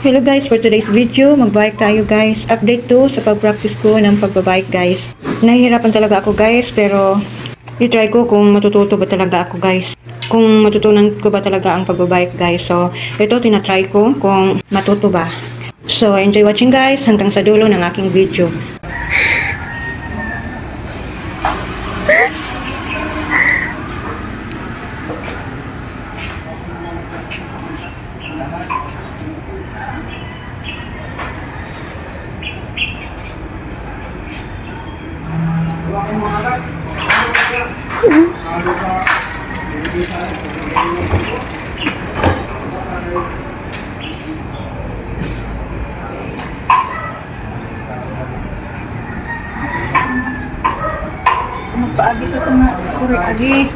Hello guys, for today's video, magbike tayo guys. Update to sa pag-practice ko ng pagbabike guys. Nahihirapan talaga ako guys, pero i-try ko kung matututo ba talaga ako guys. Kung matutunan ko ba talaga ang pagbabike guys. So, ito tinatry ko kung matuto ba. So, enjoy watching guys hanggang sa dulo ng aking video. Paagi sa tanga, kuri agi.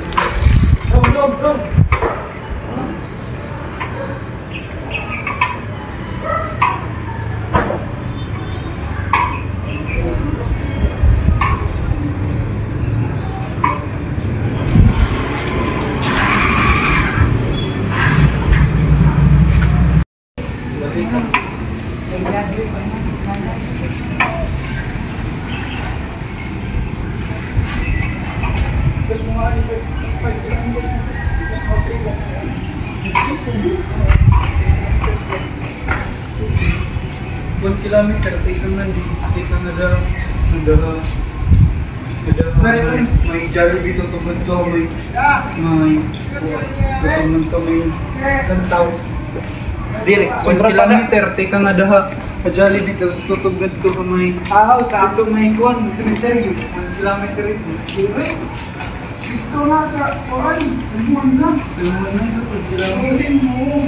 One kilometer, tingnan man dito na may Jollibee dito tungkol to, may tutunan to, may lantaw. Direk, 1 kilometer, tika nga daha sa Jollibee dito, tutugad to ka may sa ito may kuwan, cemetery, 1 kilometer ito. Direk, dito na sa oran, samuan na ito, 1 kilometer mo.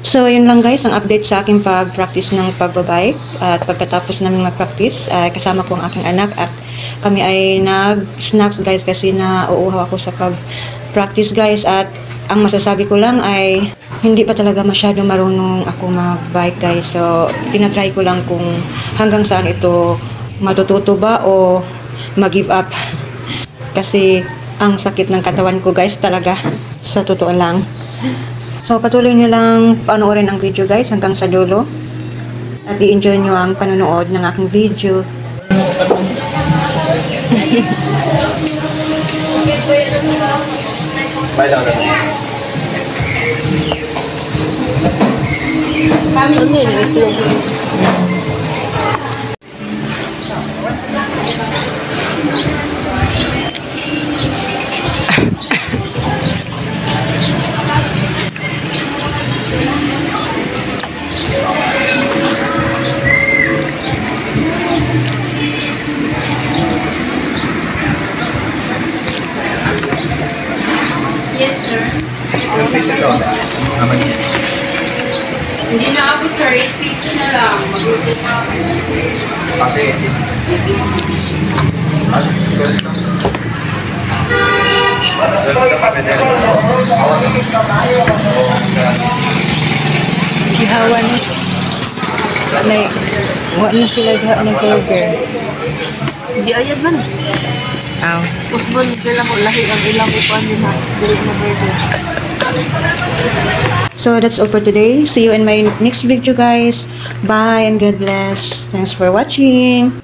So, yun lang guys, ang update sa aking pag-practice ng pagbabike. At pagkatapos namin mag-practice, kasama ko ang aking anak at kami ay nag-snacks guys kasi nauuhaw ako sa pag-practice guys. At ang masasabi ko lang ay hindi pa talaga masyado marunong ako mag-bike guys. So, tinatry ko lang kung hanggang saan ito matututo ba o mag-give up. Kasi ang sakit ng katawan ko guys talaga, sa totoo lang. So, patuloy nyo lang panoorin ang video guys hanggang sa dulo. At i-enjoy nyo ang panonood ng aking video. Yes, sir. Yung piso ito, naman niya. Hindi na ako, sir. 8 piso na lang. Mag-order na ako. Kasi, Ihawan like, wala na sila gahan ng burger. Hindi ayad man. Aw. Usbon sila ko lahi ang ilang upuan din ha. Dili na burger. So, that's all for today. See you in my next video guys. Bye and God bless. Thanks for watching.